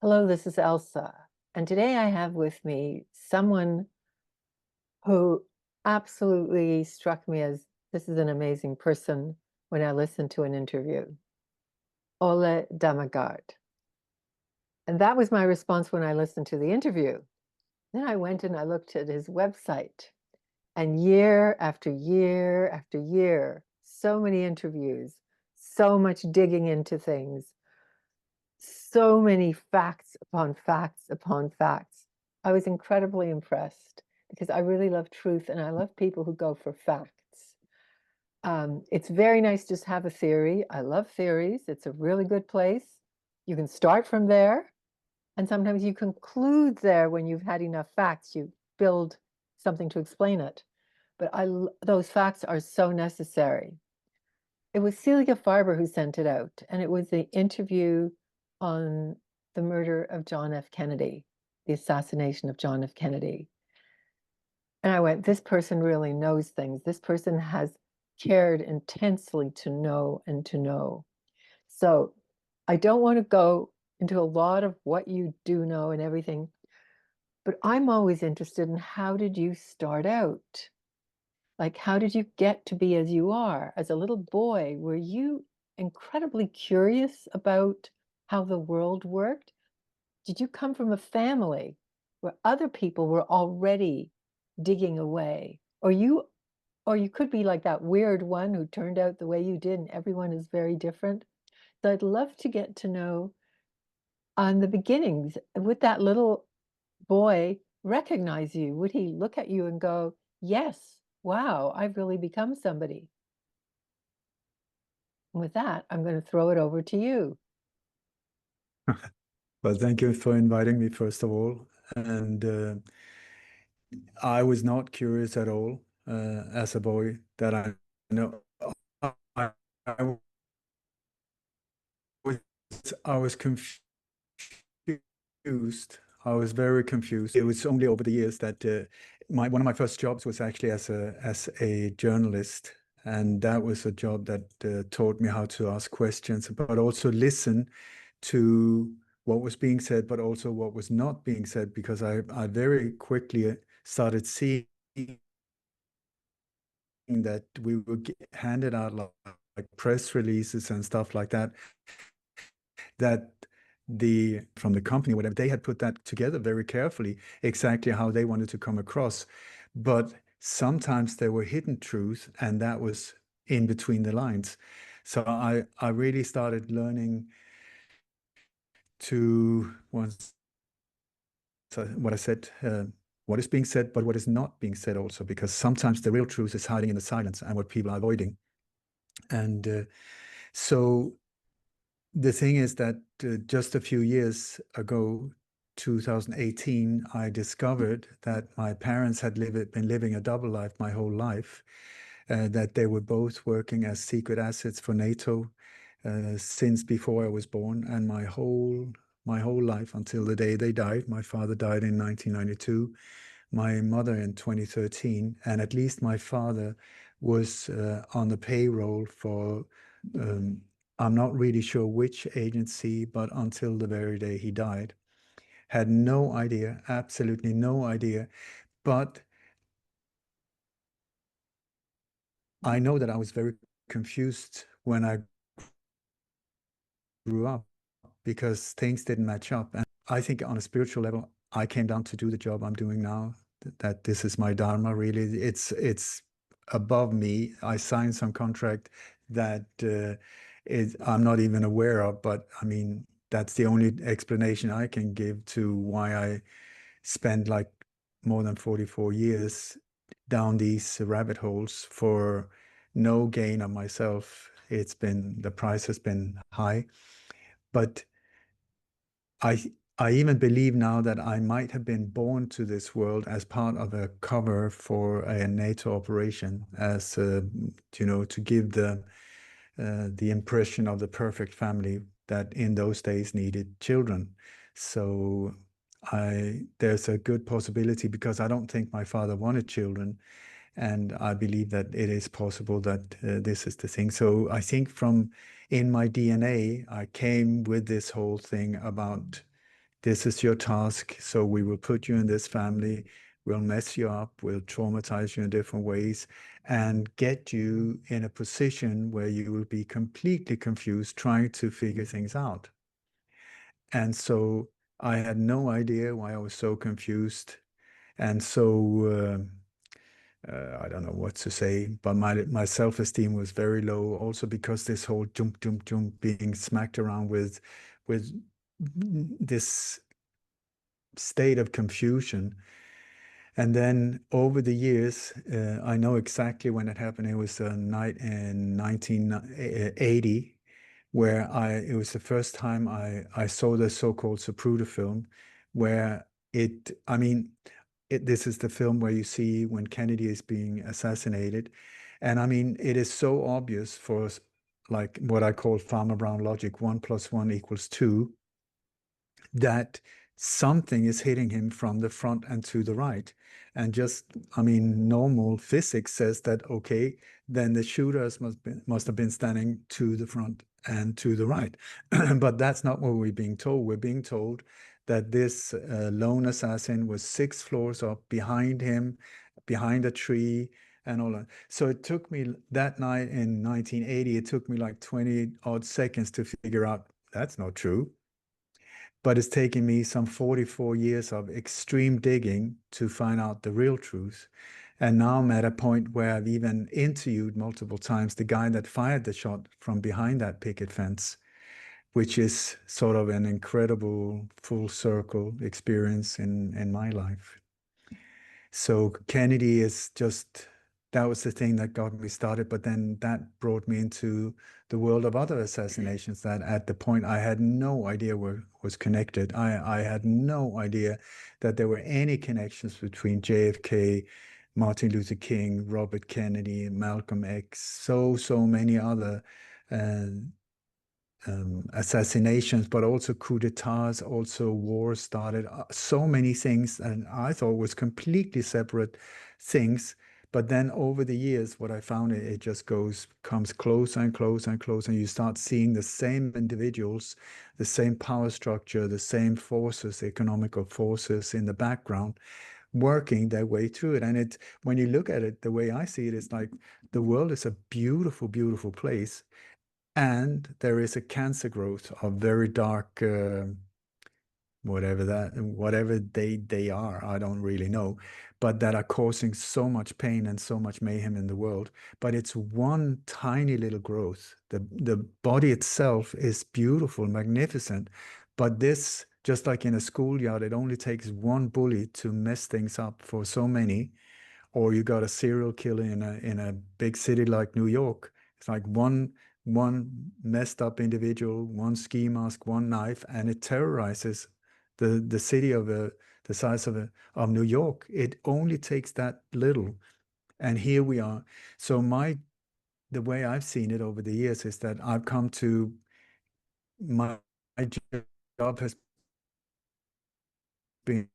Hello, this is Elsa, and today I have with me someone who absolutely struck me as this is an amazing person when I listened to an interview, Ole Dammegard. And that was my response when I listened to the interview. Then I went and I looked at his website, and year after year after year, so many interviews, so much digging into things, so many facts upon facts upon facts. I was incredibly impressed because I really love truth and I love people who go for facts. It's very nice to just have a theory. I love theories. It's a really good place. You can start from there, and sometimes you conclude there when you've had enough facts. You build something to explain it. But those facts are so necessary. It was Celia Farber who sent it out, and it was the interview on the murder of John F. Kennedy, the assassination of John F. Kennedy. And I went, this person really knows things. This person has cared intensely to know and to know. So I don't want to go into a lot of what you do know and everything, but I'm always interested in how did you start out? Like, how did you get to be as you are? As a little boy, were you incredibly curious about how the world worked? Did you come from a family where other people were already digging away? Or you could be like that weird one who turned out the way you did, and everyone is very different. So I'd love to get to know on the beginnings. Would that little boy recognize you? Would he look at you and go, yes, wow, I've really become somebody? And with that, I'm going to throw it over to you. Well, thank you for inviting me, first of all. And I was not curious at all as a boy that I know. I was, I was confused. I was very confused. It was only over the years that one of my first jobs was actually as a journalist. And that was a job that taught me how to ask questions, but also listen to what was being said, but also what was not being said, because I very quickly started seeing that we were handed out like press releases and stuff like that, that the from the company, whatever, they had put that together very carefully, exactly how they wanted to come across. But sometimes there were hidden truths, and that was in between the lines. So I really started learning to once what I said, what is being said, but what is not being said also, because sometimes the real truth is hiding in the silence and what people are avoiding. And so the thing is that just a few years ago, 2018, I discovered that my parents had been living a double life my whole life, that they were both working as secret assets for NATO since before I was born, and my whole life until the day they died. My father died in 1992, my mother in 2013, and at least my father was on the payroll for, I'm not really sure which agency, but until the very day he died. Had no idea, absolutely no idea. But I know that I was very confused when I grew up because things didn't match up. And I think on a spiritual level, I came down to do the job I'm doing now, that this is my dharma, really. It's above me. I signed some contract that I'm not even aware of, but I mean, that's the only explanation I can give to why I spent like more than 44 years down these rabbit holes for no gain of myself. The price has been high, but I I even believe now that I might have been born to this world as part of a cover for a NATO operation, as to give the impression of the perfect family that in those days needed children. So there's a good possibility, because I don't think my father wanted children, and I believe that it is possible that this is the thing. So I think from in my DNA, I came with this whole thing about this is your task. So we will put you in this family. We'll mess you up. We'll traumatize you in different ways and get you in a position where you will be completely confused trying to figure things out. And so I had no idea why I was so confused. And so I don't know what to say, but my self-esteem was very low. Also because this whole jump, jump, jump being smacked around with this state of confusion. And then over the years, I know exactly when it happened. It was a night in 1980 where it was the first time I saw the so-called Zapruder film, where I mean, this is the film where you see when Kennedy is being assassinated. And I mean, it is so obvious for like what I call Farmer Brown logic, 1 + 1 = 2, that something is hitting him from the front and to the right. And just, I mean, normal physics says that, okay, then the shooters must have been standing to the front and to the right. But that's not what we're being told. We're being told that this lone assassin was 6 floors up behind him, behind a tree, and all that. So it took me that night in 1980, it took me like 20 odd seconds to figure out that's not true. But it's taken me some 44 years of extreme digging to find out the real truth. And now I'm at a point where I've even interviewed multiple times the guy that fired the shot from behind that picket fence, which is sort of an incredible full circle experience in my life. So Kennedy is just, that was the thing that got me started. But then that brought me into the world of other assassinations that at the point I had no idea was connected. I had no idea that there were any connections between JFK, Martin Luther King, Robert Kennedy, Malcolm X, so many other uh, assassinations, but also coup d'etats, also wars started, so many things, and I thought was completely separate things. But then over the years, what I found, it just comes closer and closer and closer, and you start seeing the same individuals, the same power structure, the same forces, economical forces in the background, working their way through it. And when you look at it, the way I see it is like the world is a beautiful, beautiful place, and there is a cancer growth of very dark, whatever they are, I don't really know, but that are causing so much pain and so much mayhem in the world. But it's one tiny little growth. The body itself is beautiful, magnificent, but this, just like in a schoolyard, it only takes one bully to mess things up for so many. Or you got a serial killer in a big city like New York. It's like one messed up individual, one ski mask, one knife, and it terrorizes the city the size of New York. It only takes that little, and here we are. So the way I've seen it over the years is that I've come to my job has been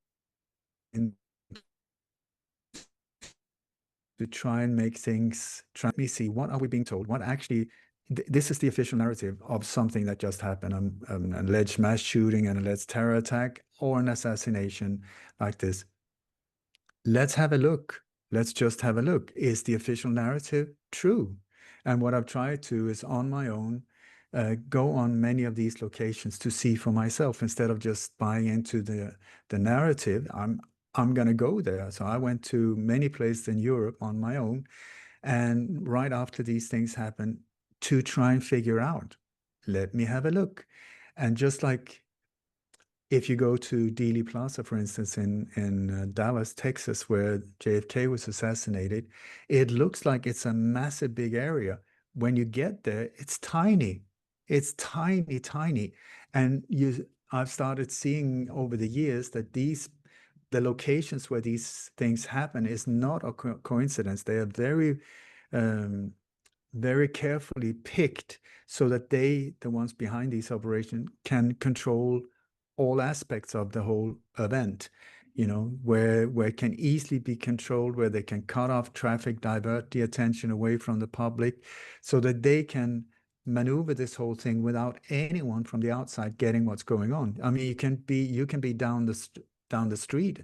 to try and make things, try me see what are we being told, what actually, this is the official narrative of something that just happened, an alleged mass shooting, an alleged terror attack, or an assassination like this. Let's have a look. Let's just have a look. Is the official narrative true? And what I've tried to is on my own, go on many of these locations to see for myself instead of just buying into the narrative. I'm going to go there. So I went to many places in Europe on my own, and right after these things happen, to try and figure out, let me have a look. And just like if you go to Dealey Plaza, for instance, in Dallas, Texas, where JFK was assassinated, it looks like it's a massive big area. When you get there, it's tiny. It's tiny, tiny. And I've started seeing over the years that the locations where these things happen is not a coincidence. They are um, very carefully picked so that the ones behind these operations, can control all aspects of the whole event, where it can easily be controlled, where they can cut off traffic, divert the attention away from the public, so that they can maneuver this whole thing without anyone from the outside getting what's going on. I mean, you can be down the street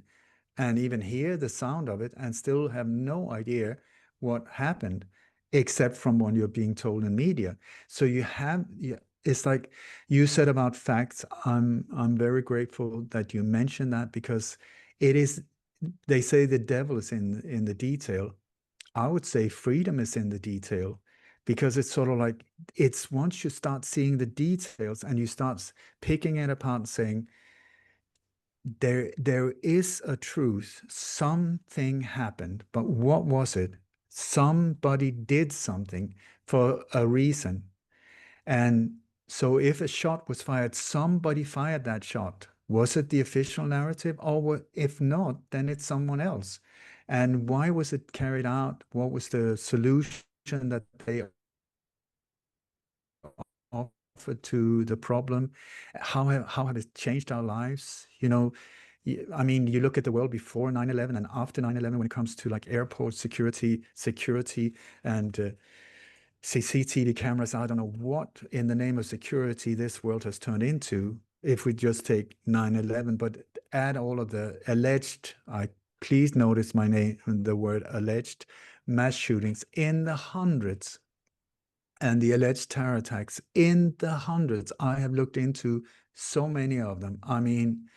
and even hear the sound of it and still have no idea what happened, except from what you're being told in media. So it's like you said about facts. I'm very grateful that you mentioned that, because it is, they say the devil is in the detail. I would say freedom is in the detail, because it's sort of like, it's once you start seeing the details and you start picking it apart and saying, there is a truth. Something happened, but what was it? Somebody did something for a reason. And so if a shot was fired, somebody fired that shot. Was it the official narrative? Or if not, then it's someone else. And why was it carried out? What was the solution that they offered to the problem? How have it changed our lives? I mean, you look at the world before 9/11 and after 9/11 when it comes to like airport security, and CCTV cameras. I don't know what in the name of security this world has turned into if we just take 9/11, but add all of the alleged, please notice my name, the word alleged, mass shootings in the hundreds, and the alleged terror attacks in the hundreds. I have looked into so many of them. I mean,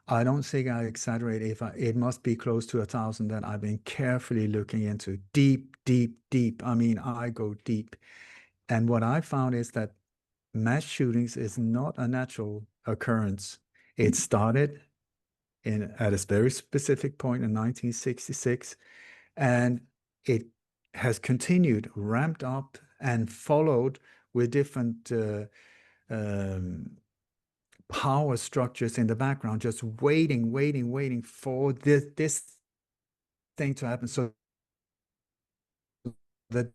I don't think I exaggerate if it must be close to 1,000 that I've been carefully looking into, deep, deep, deep. I mean, I go deep. And what I found is that mass shootings is not a natural occurrence. It started at a very specific point in 1966, and it has continued, ramped up, and followed with different um, power structures in the background, just waiting, waiting, waiting for this thing to happen so that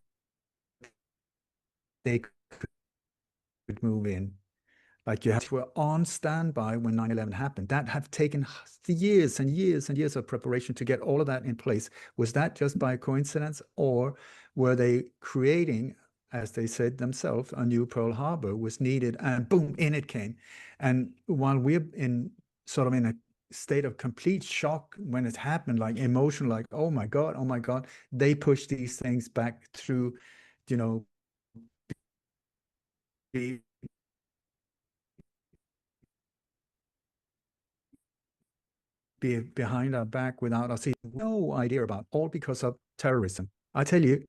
they could move in. Like were on standby when 9/11 happened. That have taken years and years and years of preparation to get all of that in place. Was that just by coincidence, or were they creating, as they said themselves, a new Pearl Harbor was needed, and boom, in it came. And while we're in sort of in a state of complete shock when it happened, like emotional, like, oh my God, they pushed these things back through, you know, be behind our back without us even no idea about, all because of terrorism. I tell you,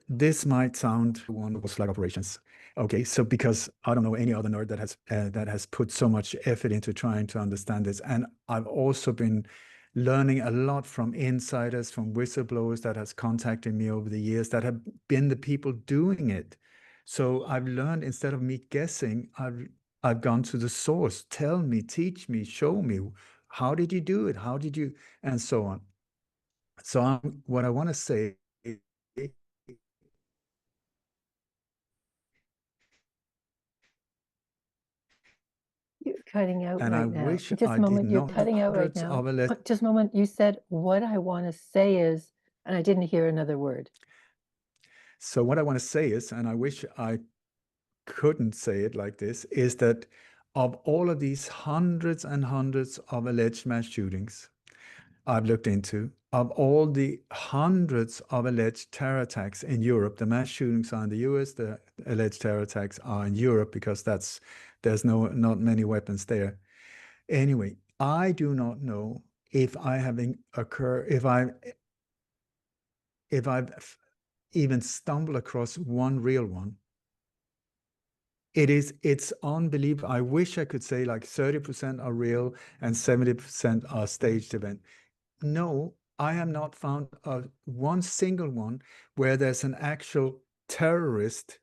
this might sound one of those flag operations. Okay, so because I don't know any other nerd that has put so much effort into trying to understand this, and I've also been learning a lot from insiders, from whistleblowers that has contacted me over the years that have been the people doing it. So I've learned, instead of me guessing, I've gone to the source. Tell me, teach me, show me. How did you do it? How did you, and so on. So what I want to say, You're cutting out and I right now. wish Just I a did moment, you're not cutting out right hundreds now. of a Just a moment, you said, "What I wanna say is," and I didn't hear another word. So what I want to say is, and I wish I couldn't say it like this, is that of all of these hundreds and hundreds of alleged mass shootings I've looked into, of all the hundreds of alleged terror attacks in Europe, the mass shootings are in the US, the alleged terror attacks are in Europe because there's not many weapons there. Anyway, I do not know if I have occur if I've even stumbled across one real one. It's unbelievable. I wish I could say like 30% are real and 70% are staged event. No, I have not found one single one where there's an actual terrorist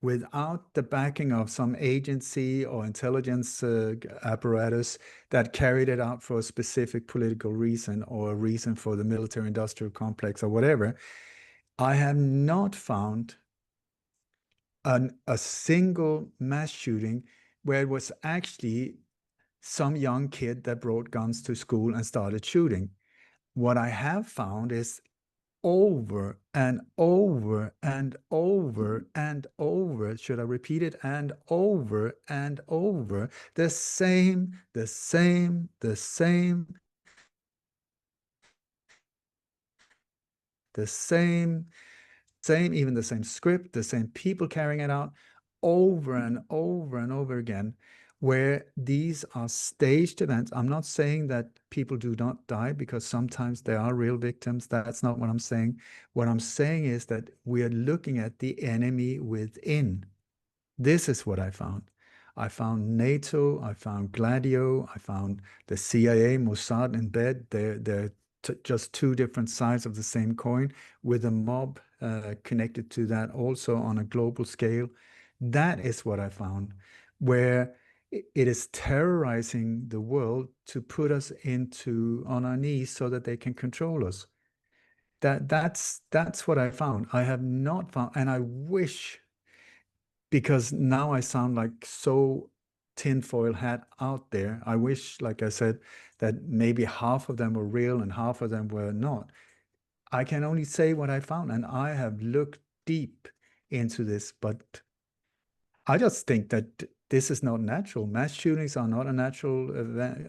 without the backing of some agency or intelligence apparatus that carried it out for a specific political reason or a reason for the military industrial complex or whatever. I have not found a single mass shooting where it was actually some young kid that brought guns to school and started shooting. What I have found is over and over and over and over. Should I repeat it? And over. The same, the same, the same, the same, same, even the same script, the same people carrying it out over and over and over again, where these are staged events. I'm not saying that people do not die, because sometimes they are real victims. That's not what I'm saying. What I'm saying is that we are looking at the enemy within. This is what I found. I found NATO, I found Gladio, I found the CIA, Mossad in bed. They're just two different sides of the same coin, with a mob connected to that also on a global scale. That is what I found, where it is terrorizing the world to put us into on our knees so that they can control us. That's what I found. I have not found, and I wish, because now I sound like so tinfoil hat out there. I wish, like I said, that maybe half of them were real and half of them were not. I can only say what I found, and I have looked deep into this, but I just think that this is not natural. Mass shootings are not a natural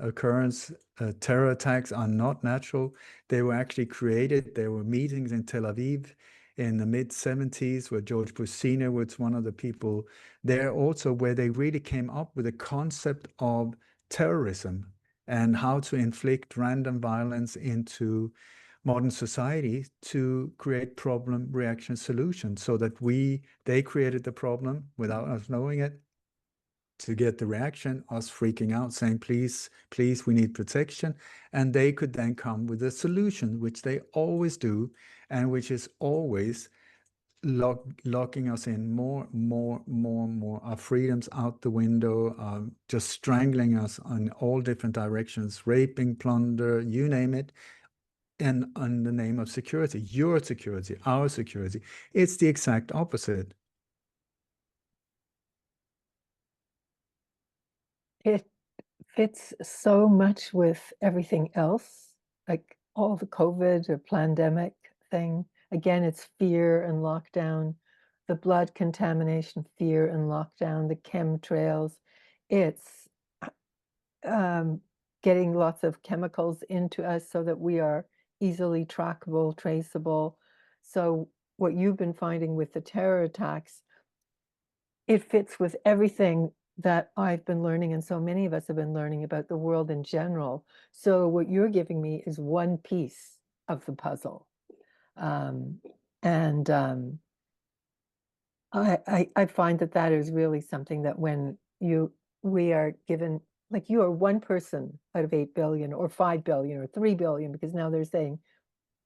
occurrence. Terror attacks are not natural. They were actually created. There were meetings in Tel Aviv in the mid 70s where George Bush Sr. was one of the people there also, where they really came up with a concept of terrorism and how to inflict random violence into modern society to create problem reaction solutions, so that they created the problem without us knowing it, to get the reaction, us freaking out saying, please, please, we need protection. And they could then come with a solution, which they always do, and which is always locking us in more, more, more, more. Our freedoms out the window, just strangling us in all different directions, raping, plunder, you name it, in the name of security, your security, our security. It's the exact opposite. It fits so much with everything else, like all the COVID or pandemic thing. Again, it's fear and lockdown, the blood contamination, fear and lockdown, the chemtrails. It's um, getting lots of chemicals into us so that we are easily trackable, traceable. So what you've been finding with the terror attacks, it fits with everything that I've been learning, and so many of us have been learning about the world in general. So what you're giving me is one piece of the puzzle. Um, and I find that that is really something that when we are given, like you are one person out of 8 billion or 5 billion or 3 billion, because now they're saying,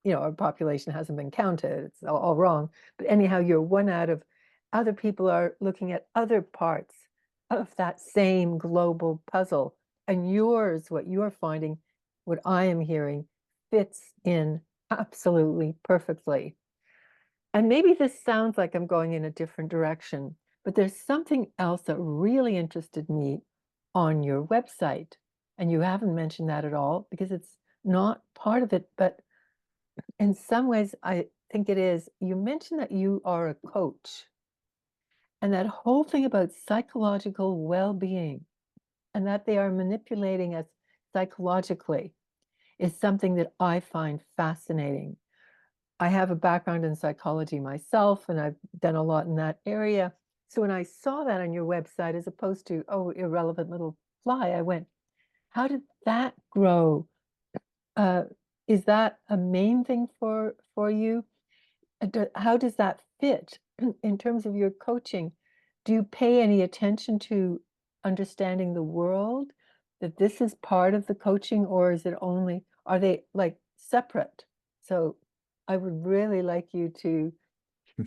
our population hasn't been counted. It's all wrong. But anyhow, you're one out of, other people are looking at other parts of that same global puzzle. And yours, what you're finding, what I am hearing, fits in absolutely perfectly. And maybe this sounds like I'm going in a different direction, but there's something else that really interested me on your website. And you haven't mentioned that at all because it's not part of it, but in some ways, I think it is. You mentioned that you are a coach, and that whole thing about psychological well-being and that they are manipulating us psychologically is something that I find fascinating. I have a background in psychology myself, and I've done a lot in that area. So when I saw that on your website, as opposed to, oh, irrelevant little fly, I went, how did that grow? Uh, is that a main thing for you? How does that fit in terms of your coaching? Do you pay any attention to understanding the world, that this is part of the coaching, or is it only, are they like separate? So I would really like you to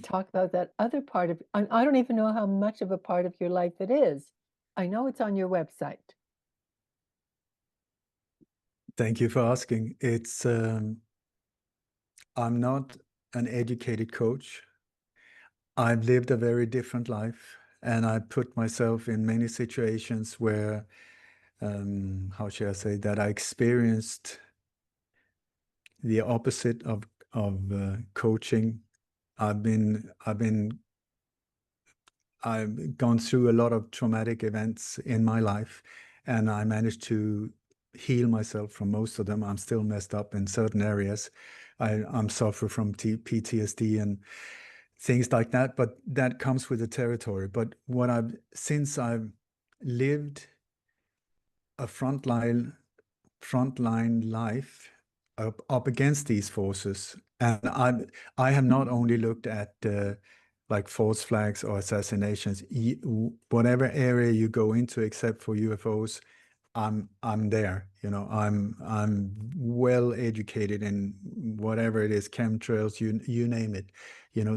talk about that other part of, and I don't even know how much of a part of your life it is. I know it's on your website. Thank you for asking. I'm not an educated coach. I've lived a very different life, and I put myself in many situations where, how should I say, that I experienced the opposite of coaching. I've gone through a lot of traumatic events in my life, and I managed to heal myself from most of them. I'm still messed up in certain areas. I'm suffer from PTSD and things like that, but that comes with the territory. But since I've lived a frontline life up against these forces. And I have not only looked at like false flags or assassinations, whatever area you go into, except for UFOs, I'm there. I'm well educated in whatever it is, chemtrails, you name it.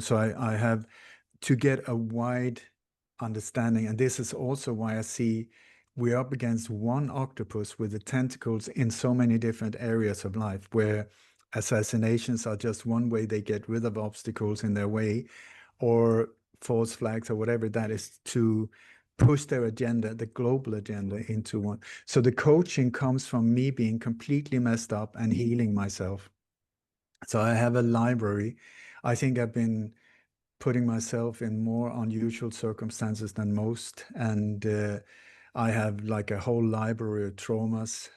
So I have to get a wide understanding. And this is also why I see we're up against one octopus with the tentacles in so many different areas of life, where assassinations are just one way they get rid of obstacles in their way, or false flags or whatever that is, to push their agenda, the global agenda, into one. So the coaching comes from me being completely messed up and healing myself. So I have a library. I think I've been putting myself in more unusual circumstances than most. And I have like a whole library of traumas.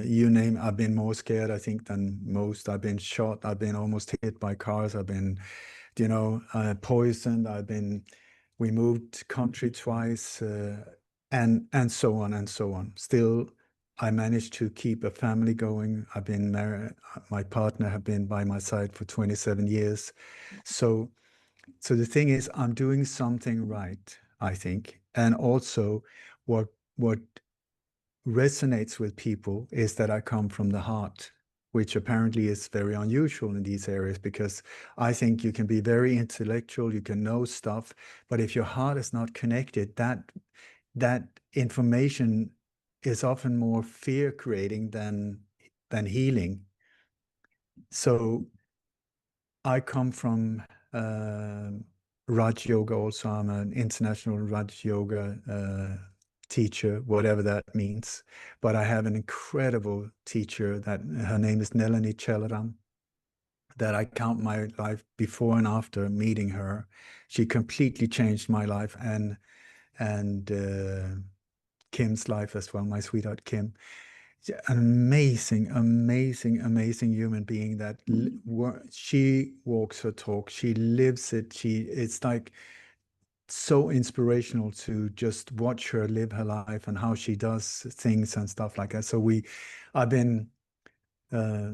You name, I've been more scared, I think, than most. I've been shot. I've been almost hit by cars. I've been, poisoned. We moved country twice, and so on and so on. Still, I managed to keep a family going. I've been married. My partner have been by my side for 27 years. So the thing is, I'm doing something right, I think. And also, what resonates with people is that I come from the heart, which apparently is very unusual in these areas, because I think you can be very intellectual, you can know stuff, but if your heart is not connected, that information is often more fear creating than healing. So I come from Raj Yoga also. I'm an international Raj Yoga teacher, whatever that means. But I have an incredible teacher that her name is Nelani Chelaram, that I count my life before and after meeting her. She completely changed my life and Kim's life as well, my sweetheart Kim. An amazing, amazing, amazing human being that she walks her talk, she lives it. It's like so inspirational to just watch her live her life and how she does things and stuff like that. I've been uh,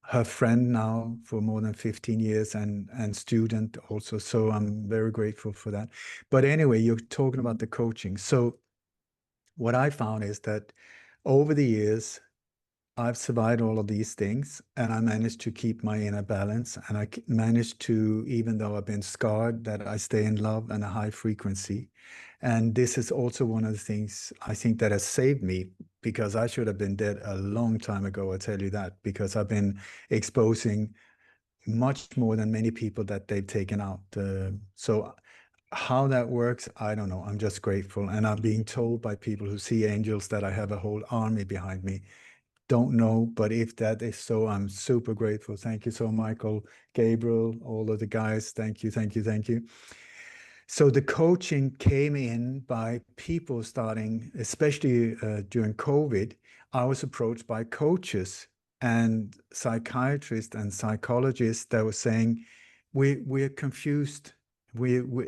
her friend now for more than 15 years, and student also. So I'm very grateful for that. But anyway, you're talking about the coaching. So what I found is that over the years, I've survived all of these things, and I managed to keep my inner balance. And I managed to, even though I've been scarred, that I stay in love and a high frequency. And this is also one of the things I think that has saved me, because I should have been dead a long time ago, I tell you that, because I've been exposing much more than many people that they've taken out. So how that works, I don't know. I'm just grateful. And I'm being told by people who see angels that I have a whole army behind me. Don't know, but if that is so, I'm super grateful. Thank you so, Michael, Gabriel, all of the guys. Thank you, thank you, thank you. So the coaching came in by people starting, especially during COVID. I was approached by coaches and psychiatrists and psychologists that were saying, we're confused.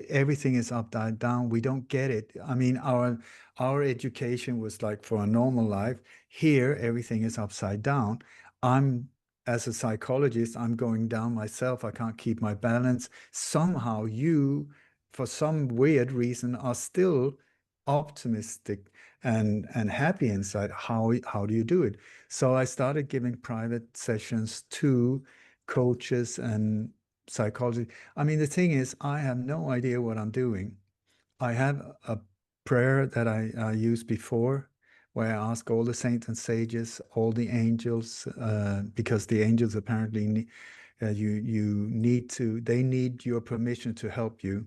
Everything is upside down. We don't get it. I mean, our education was like for a normal life. Here, everything is upside down. I'm As a psychologist, I'm going down myself. I can't keep my balance. Somehow you, for some weird reason, are still optimistic and happy inside. How do you do it? So I started giving private sessions to coaches and psychology. I mean, the thing is, I have no idea what I'm doing. I have a prayer that I used before, where I ask all the saints and sages, all the angels, because the angels apparently they need your permission to help you.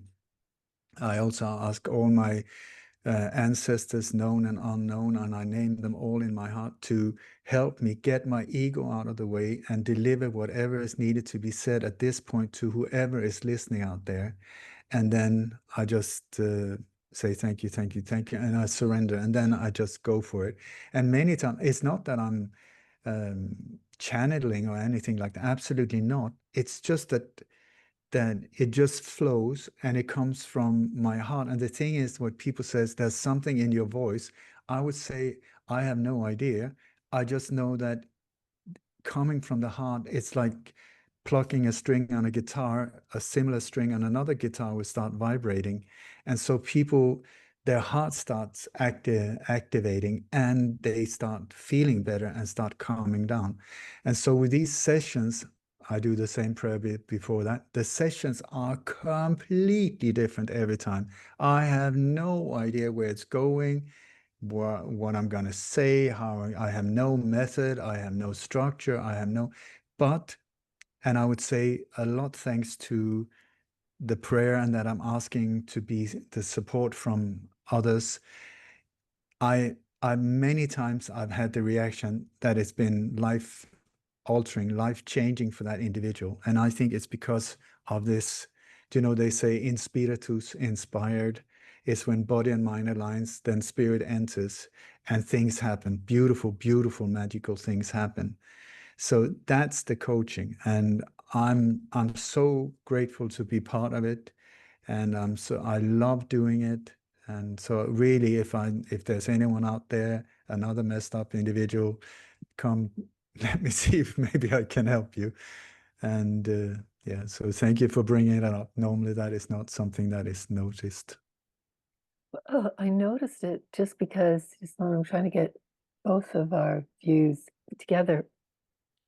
I also ask all my ancestors, known and unknown, and I named them all in my heart to help me get my ego out of the way and deliver whatever is needed to be said at this point to whoever is listening out there. And then I just say thank you, thank you, thank you, and I surrender, and then I just go for it. And many times it's not that I'm channeling or anything like that. Absolutely not. It's just that it just flows and it comes from my heart. And the thing is, what people says, there's something in your voice. I would say I have no idea. I just know that coming from the heart, it's like plucking a string on a guitar, a similar string on another guitar will start vibrating. And so people, their heart starts activating and they start feeling better and start calming down. And so with these sessions, I do the same prayer before that. The sessions are completely different every time. I have no idea where it's going, what I'm going to say, how I have no method, I have no structure, I have no, but, and I would say a lot thanks to the prayer and that I'm asking to be the support from others. I many times I've had the reaction that it's been life altering, life changing for that individual. And I think it's because of this, they say in spiritus, inspired, is when body and mind aligns, then spirit enters and things happen. Beautiful, beautiful, magical things happen. So that's the coaching. And I'm so grateful to be part of it. And I love doing it. And so really, if there's anyone out there, another messed up individual, come let me see if maybe I can help you. And yeah, so thank you for bringing it up. Normally, that is not something that is noticed. I noticed it just because I'm trying to get both of our views together.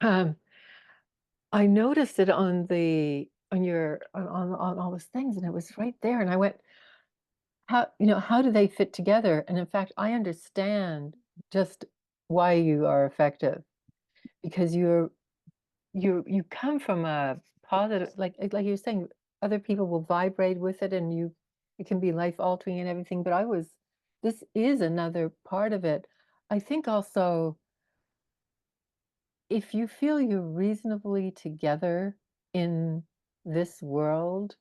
Um, I noticed it on the on your on all those things, and it was right there. And I went, how do they fit together? And in fact, I understand just why you are effective because you come from a positive, like you were saying, other people will vibrate with it, and it can be life altering and everything. But this is another part of it. I think also if you feel you're reasonably together in this world,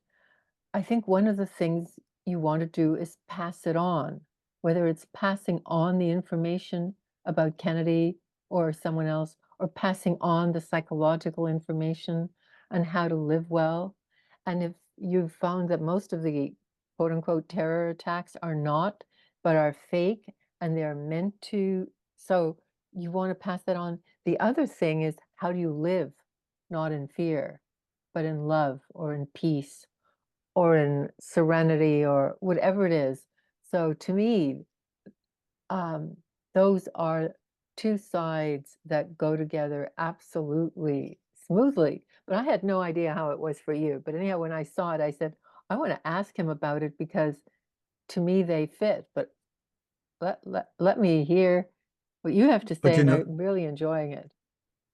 I think one of the things you want to do is pass it on, whether it's passing on the information about Kennedy or someone else, or passing on the psychological information on how to live well. And if you've found that most of the quote unquote terror attacks are not, but are fake and they're meant to, so you want to pass that on. The other thing is, how do you live not in fear, but in love or in peace or in serenity or whatever it is. So to me, um, those are two sides that go together absolutely smoothly. But I had no idea how it was for you. But anyhow, when I saw it, I said, I want to ask him about it because to me they fit. But let me hear what you have to But say, and I'm really enjoying it.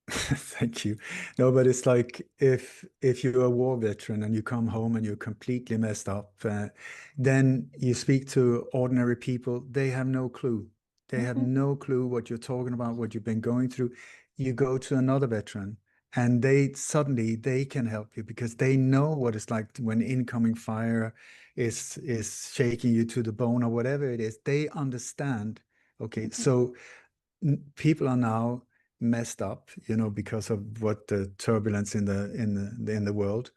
thank you. No, but it's like if you're a war veteran and you come home and you're completely messed up, then you speak to ordinary people. They have no clue. They have Mhm, no clue what you're talking about, what you've been going through. You go to another veteran, and they can help you because they know what it's like when incoming fire is shaking you to the bone or whatever it is. They understand. Okay, mhm, so people are now messed up, because of what the turbulence in the world.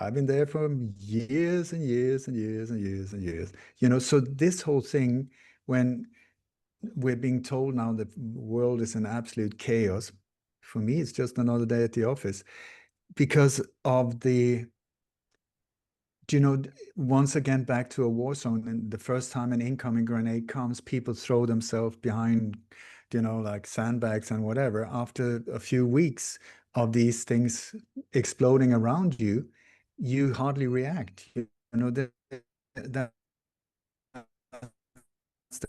I've been there for years and years and years and years and years. So this whole thing, when we're being told now the world is in absolute chaos, for me, it's just another day at the office because of once again back to a war zone. And the first time an incoming grenade comes, people throw themselves behind, like sandbags and whatever. After a few weeks of these things exploding around you, you hardly react. That's the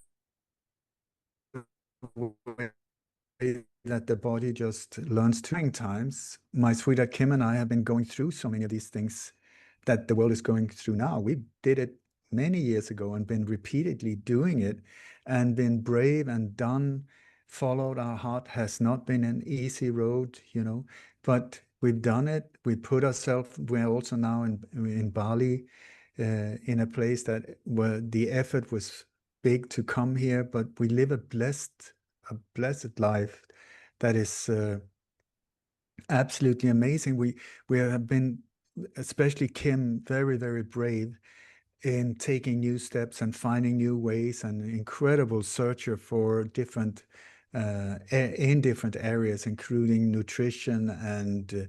way that the body just learns to. Times, my sweetheart Kim and I have been going through so many of these things that the world is going through now. We did it many years ago and been repeatedly doing it and been brave and done, followed our heart. Has not been an easy road, but we've done it. We put ourselves, we're also now in Bali, in a place that where the effort was big to come here, but we live a blessed life that is absolutely amazing. We have been, especially Kim, very, very brave in taking new steps and finding new ways, and incredible searcher for in different areas, including nutrition and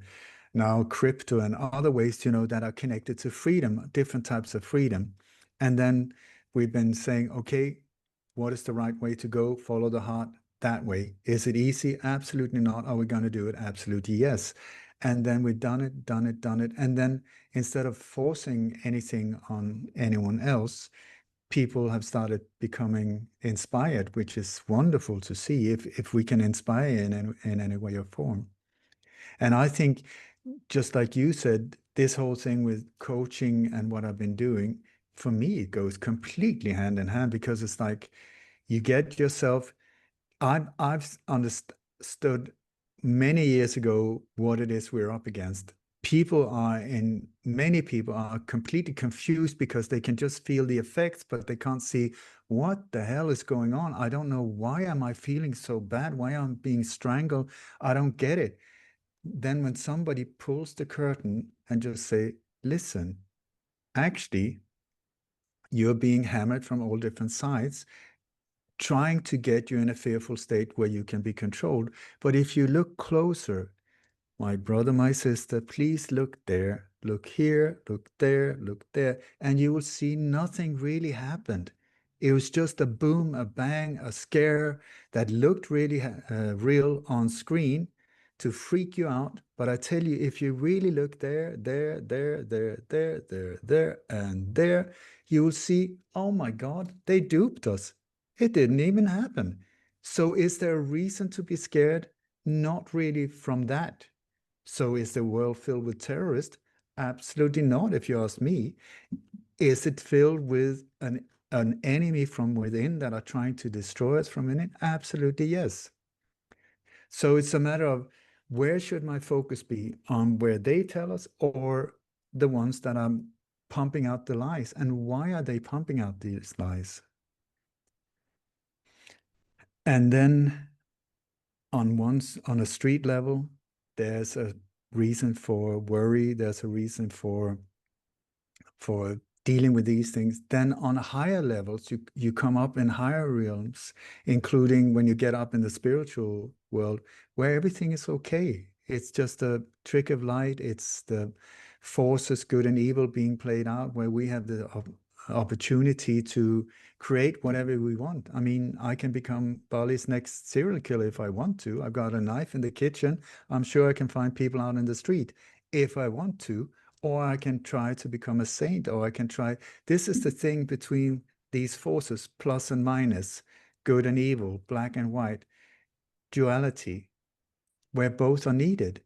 now crypto and other ways, that are connected to freedom, different types of freedom. And then we've been saying, okay, what is the right way to go? Follow the heart that way. Is it easy? Absolutely not. Are we going to do it? Absolutely yes. And then we've done it, done it, done it. And then instead of forcing anything on anyone else, people have started becoming inspired, which is wonderful to see if we can inspire in any way or form. And I think, just like you said, this whole thing with coaching and what I've been doing, for me, it goes completely hand in hand, because it's like you get yourself. I've understood many years ago what it is we're up against. Many people are completely confused because they can just feel the effects, but they can't see what the hell is going on. I don't know, why am I feeling so bad? Why am I being strangled? I don't get it. Then when somebody pulls the curtain and just say, listen, actually, you're being hammered from all different sides, trying to get you in a fearful state where you can be controlled. But if you look closer, my brother, my sister, please look there, look here, look there, look there, and you will see nothing really happened. It was just a boom, a bang, a scare that looked really real on screen to freak you out. But I tell you, if you really look there, there, and there, you will see, oh my God, they duped us. It didn't even happen. So is there a reason to be scared? Not really from that. So is the world filled with terrorists? Absolutely not, if you ask me. Is it filled with an enemy from within that are trying to destroy us from within? Absolutely yes. So it's a matter of, where should my focus be, on where they tell us, or the ones that are pumping out the lies? And why are they pumping out these lies? And then on a street level, there's a reason for worry, there's a reason for dealing with these things. Then on higher levels, you come up in higher realms, including when you get up in the spiritual world, where everything is okay. It's just a trick of light. It's the forces, good and evil, being played out, where we have the opportunity to create whatever we want. I mean, I can become Bali's next serial killer if I want to. I've got a knife in the kitchen. I'm sure I can find people out in the street if I want to, or I can try to become a saint, or I can try. This is the thing between these forces, plus and minus, good and evil, black and white, duality, where both are needed.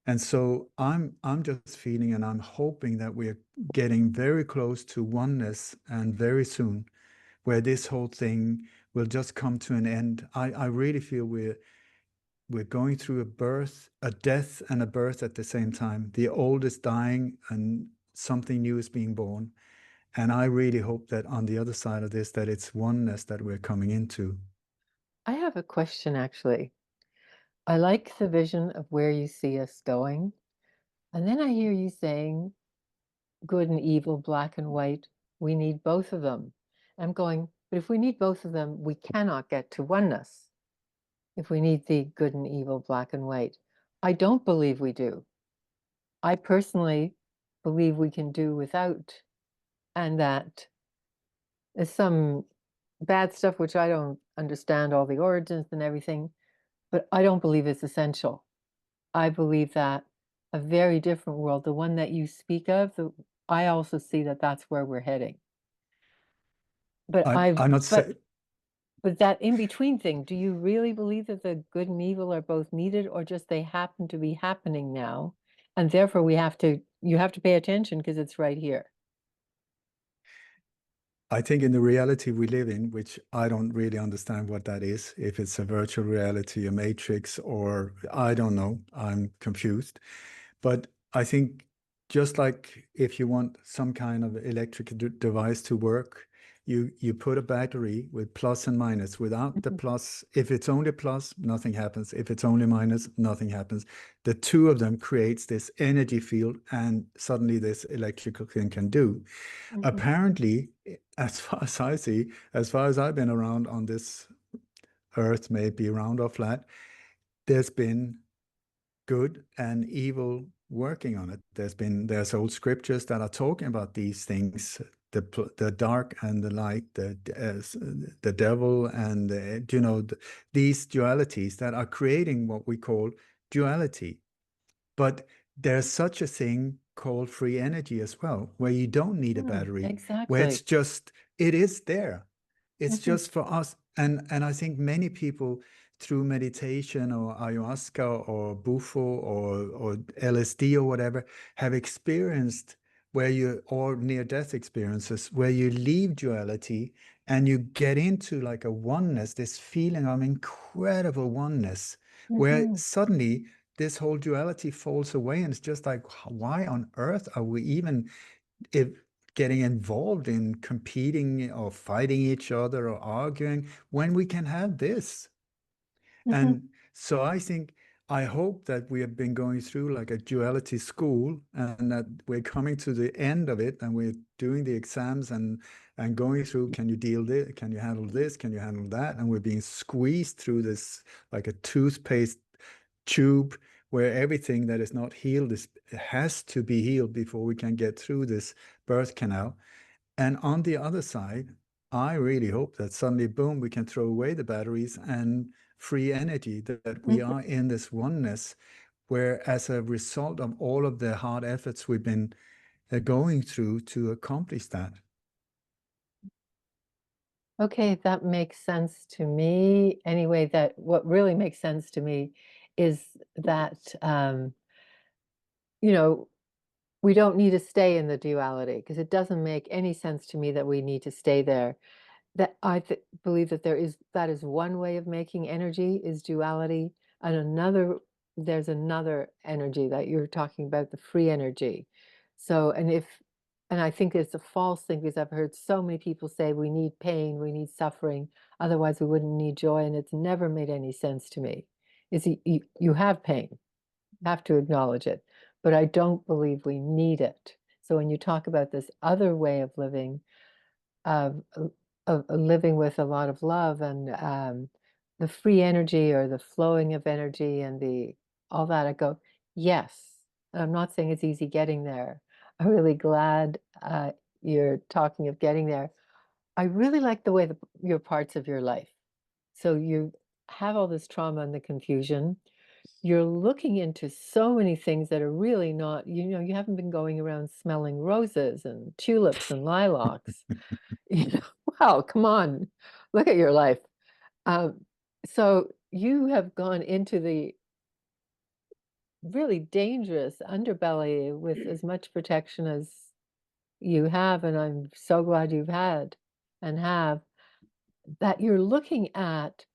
And so I'm just feeling, and I'm hoping that we're getting very close to oneness, and very soon, where this whole thing will just come to an end. I really feel we're going through a birth, a death, and a birth at the same time. The old is dying, and something new is being born. And I really hope that on the other side of this, that it's oneness that we're coming into. I have a question actually. I like the vision of where you see us going. And then I hear you saying good and evil, black and white. We need both of them. I'm going, but if we need both of them, we cannot get to oneness if we need the good and evil, black and white. I don't believe we do. I personally believe we can do without, and that there's some bad stuff which I don't understand all the origins and everything, but I don't believe it's essential. I believe that a very different world, the one that you speak of, I also see that that's where we're heading. But I'm not but saying. but that in between thing, do you really believe that the good and evil are both needed, or just they happen to be happening now, and therefore you have to pay attention because it's right here? I think in the reality we live in, which I don't really understand what that is, if it's a virtual reality, a matrix, or I don't know, I'm confused. But I think just like if you want some kind of electric device to work, you put a battery with plus and minus. Without the Mhm, plus, if it's only plus, nothing happens. If it's only minus, nothing happens. The two of them creates this energy field, and suddenly this electrical thing can do. mhm, Apparently, as far as I see, as far as I've been around on this earth, maybe round or flat, there's been good and evil working on it. There's old scriptures that are talking about these things, the dark and the light, the devil and these dualities that are creating what we call duality. But there's such a thing called free energy as well, where you don't need a battery, where exactly. it is there. It's Mhm, just for us. And I think many people through meditation or ayahuasca or bufo or LSD or whatever have experienced where you or near death experiences where you leave duality and you get into like a oneness, this feeling of incredible oneness, where mhm, suddenly this whole duality falls away and it's just like why on earth are we even if getting involved in competing or fighting each other or arguing when we can have this. mhm, And so I hope that we have been going through like a duality school and that we're coming to the end of it and we're doing the exams and going through, can you deal this, can you handle this, can you handle that, and we're being squeezed through this like a toothpaste tube where everything that is not healed has to be healed before we can get through this birth canal. And on the other side, I really hope that suddenly, boom, we can throw away the batteries and free energy, that we mhm. are in this oneness, where as a result of all of the hard efforts we've been going through to accomplish that. Okay, that makes sense to me. Anyway, that what really makes sense to me is that you know, we don't need to stay in the duality because it doesn't make any sense to me that we need to stay there. That I believe that that is one way of making energy is duality, and there's another energy that you're talking about, the free energy. So, and I think it's a false thing because I've heard so many people say we need pain, we need suffering, otherwise we wouldn't need joy, and it's never made any sense to me. Is you have pain, have to acknowledge it, but I don't believe we need it. So when you talk about this other way of living, of living with a lot of love and the free energy or the flowing of energy and the all that, I go, yes. And I'm not saying it's easy getting there. I'm really glad you're talking of getting there. I really like the way your parts of your life. So you have all this trauma and the confusion. You're looking into so many things that are really not, you haven't been going around smelling roses and tulips and lilacs. You know, wow, come on, look at your life. Um, so you have gone into the really dangerous underbelly with as much protection as you have, and I'm so glad you've had and have that you're looking at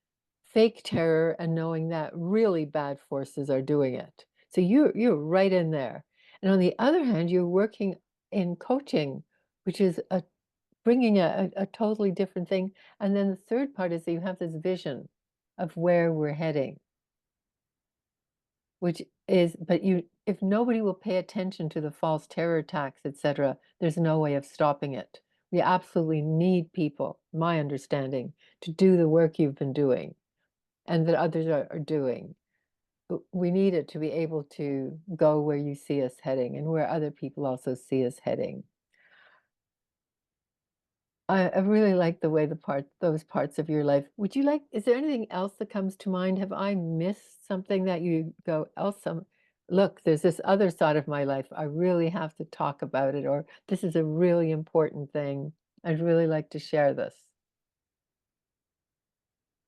fake terror and knowing that really bad forces are doing it. So you're right in there. And on the other hand, you're working in coaching, which is bringing a totally different thing. And then the third part is that you have this vision of where we're heading, which is, but if nobody will pay attention to the false terror attacks, etc., there's no way of stopping it. We absolutely need people, my understanding, to do the work you've been doing and that others are doing. We need it to be able to go where you see us heading and where other people also see us heading. I really like the way those parts of your life. Is there anything else that comes to mind? Have I missed something that you go, look, there's this other side of my life. I really have to talk about it, or this is a really important thing. I'd really like to share this.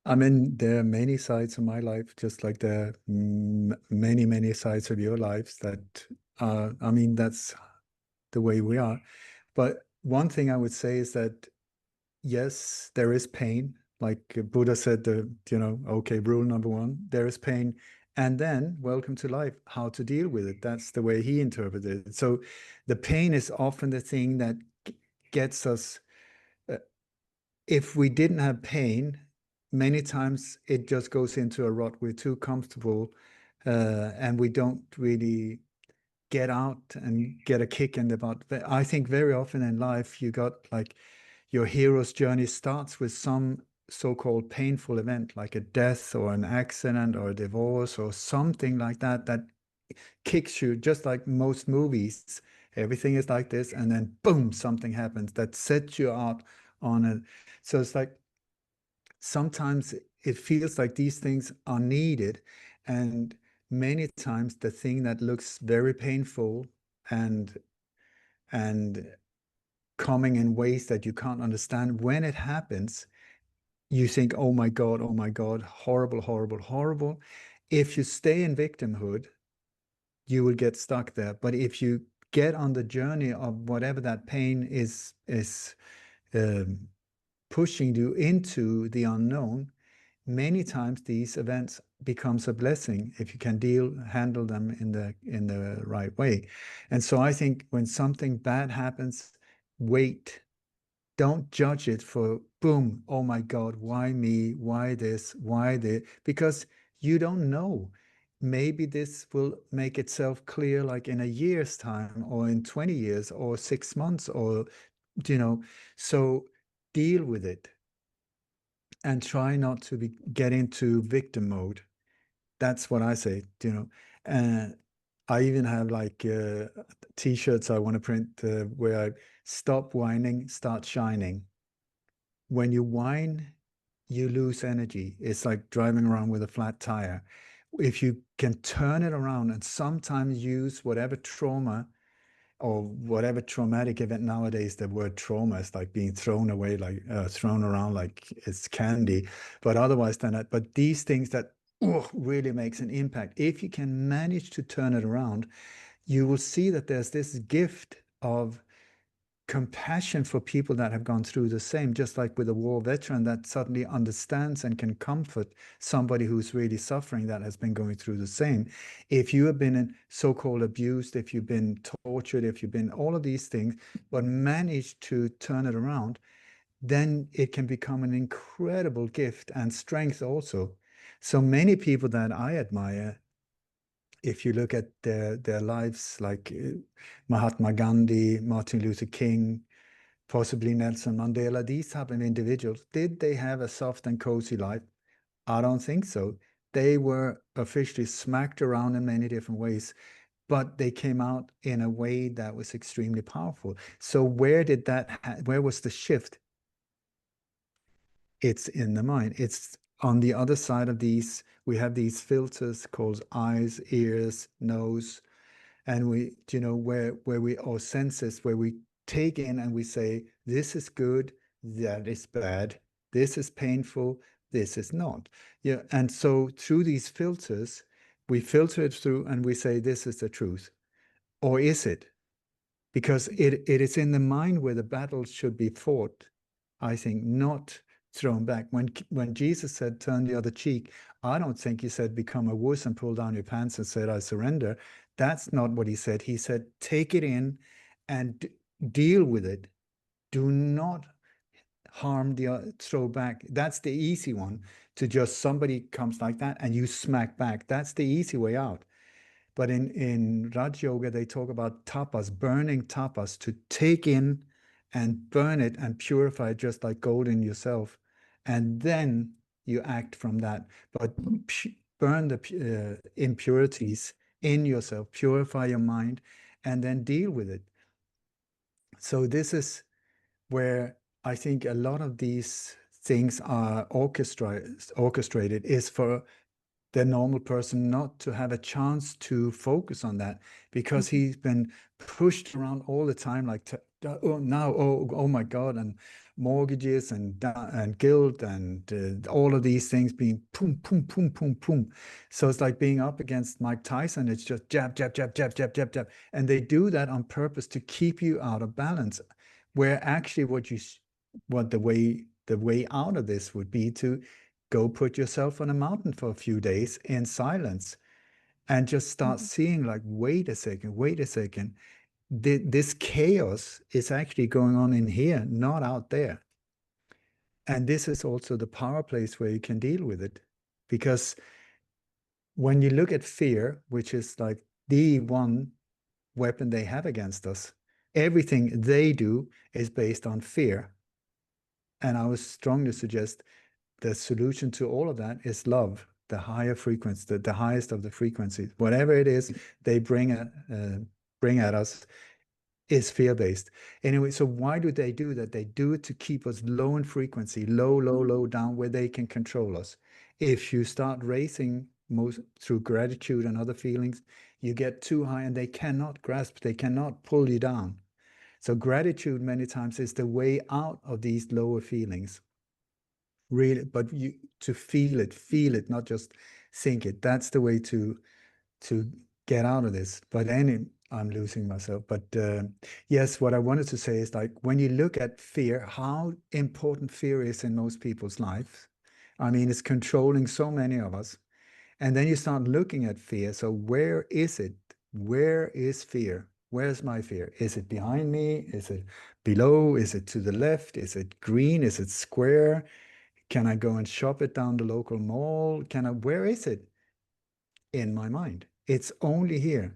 I mean, there are many sides of my life, just like there are many, many sides of your lives that, I mean, that's the way we are. But one thing I would say is that yes, there is pain. Like Buddha said, okay, rule number one, there is pain. And then, welcome to life, how to deal with it. That's the way he interpreted it. So the pain is often the thing that gets us. uh, if we didn't have pain, many times it just goes into a rut. We're too comfortable, and we don't really get out and get a kick in the butt. But I think very often in life, you got like your hero's journey starts with some so-called painful event, like a death or an accident or a divorce or something like that, that kicks you, just like most movies. Everything is like this, and then boom, something happens that sets you out on it. So it's like sometimes it feels like these things are needed. And many times the thing that looks very painful and and coming in ways that you can't understand, when it happens, you think, oh my God, horrible, horrible, horrible. If you stay in victimhood, you will get stuck there. But if you get on the journey of whatever that pain is um, pushing you into the unknown, many times these events becomes a blessing if you can handle them in the right way. And so I think when something bad happens, wait. Don't judge it for boom, oh my God, why me? Why this? Why this? Because you don't know. Maybe this will make itself clear like in a year's time or in 20 years or 6 months or, you know, so deal with it and try not to get into victim mode. That's what I say, And I even have like t-shirts I want to print where I stop whining, start shining. When you whine, you lose energy. It's like driving around with a flat tire. If you can turn it around and sometimes use whatever trauma or whatever traumatic event, nowadays the word trauma is like being thrown away, like thrown around like it's candy, but otherwise than that. But these things that really makes an impact, if you can manage to turn it around, you will see that there's this gift of compassion for people that have gone through the same, just like with a war veteran that suddenly understands and can comfort somebody who's really suffering that has been going through the same. If you have been so-called abused, if you've been tortured, if you've been all of these things, but managed to turn it around, then it can become an incredible gift and strength also. So many people that I admire, if you look at their lives, like Mahatma Gandhi, Martin Luther King, possibly Nelson Mandela, these type of individuals, did they have a soft and cozy life? I don't think so. They were officially smacked around in many different ways, but they came out in a way that was extremely powerful. So where was the shift? It's in the mind. It's on the other side of these. We have these filters called eyes, ears, nose, and where we our senses, where we take in and we say this is good, that is bad, this is painful, this is not. Yeah, and so through these filters we filter it through and we say this is the truth, or is it? Because it is in the mind where the battle should be fought, I think, not thrown back. When Jesus said turn the other cheek, I don't think he said become a wuss and pull down your pants and said I surrender. That's not what he said. He said take it in and deal with it. Do not harm the throw back. That's the easy one, to just somebody comes like that and you smack back. That's the easy way out. But in Raj Yoga, they talk about tapas, burning tapas, to take in and burn it and purify it just like gold in yourself. And then you act from that. But burn the impurities in yourself, purify your mind, and then deal with it. So this is where I think a lot of these things are orchestrated is for the normal person not to have a chance to focus on that, because Mhm. he's been pushed around all the time, like oh now oh my God, and mortgages and guilt and all of these things being boom boom boom boom boom. So it's like being up against Mike Tyson. It's just jab jab jab jab jab jab jab, and they do that on purpose to keep you out of balance, where actually what you what the way out of this would be to go put yourself on a mountain for a few days in silence and just start Mhm. seeing like, wait a second, this chaos is actually going on in here, not out there. And this is also the power place where you can deal with it. Because when you look at fear, which is like the one weapon they have against us, everything they do is based on fear. And I would strongly suggest the solution to all of that is love, the higher frequency, the highest of the frequencies. Whatever it is they bring at us is fear-based. Anyway, so why do they do that? They do it to keep us low in frequency, low, low, low down where they can control us. If you start racing most through gratitude and other feelings, you get too high and they cannot grasp, they cannot pull you down. So gratitude many times is the way out of these lower feelings. Really, but you to feel it, not just think it. That's the way to get out of this. But any, I'm losing myself. But yes, what I wanted to say is like when you look at fear, how important fear is in most people's lives. I mean, it's controlling so many of us. And then you start looking at fear. So where is it? Where is fear? Where's my fear? Is it behind me? Is it below? Is it to the left? Is it green? Is it square? Can I go and shop it down the local mall? Where is it in my mind? It's only here.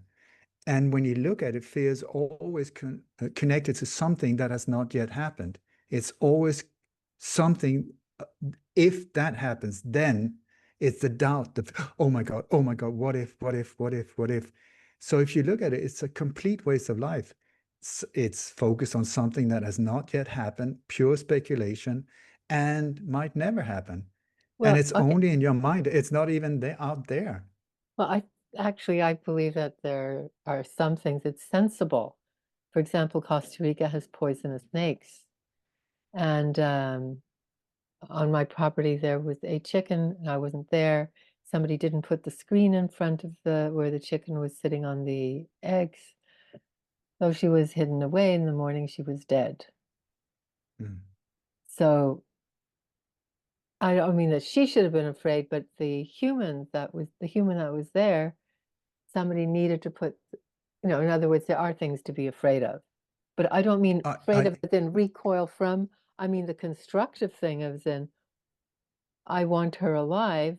And when you look at it, fear is always connected to something that has not yet happened. It's always something. If that happens, then it's the doubt, oh my God, what if, what if, what if, what if? So if you look at it, it's a complete waste of life. It's focused on something that has not yet happened, pure speculation, and might never happen. And Well, it's okay. only in your mind. It's not even there out there. Well, I believe that there are some things it's sensible. For example, Costa Rica has poisonous snakes. And on my property, there was a chicken, and I wasn't there. Somebody didn't put the screen in front of the where the chicken was sitting on the eggs. So she was hidden away. In the morning, she was dead. Mm. So I don't mean that she should have been afraid, but the human that was there, somebody needed to put, in other words, there are things to be afraid of. But I don't mean afraid of I it, then recoil from. I mean the constructive thing of then I want her alive.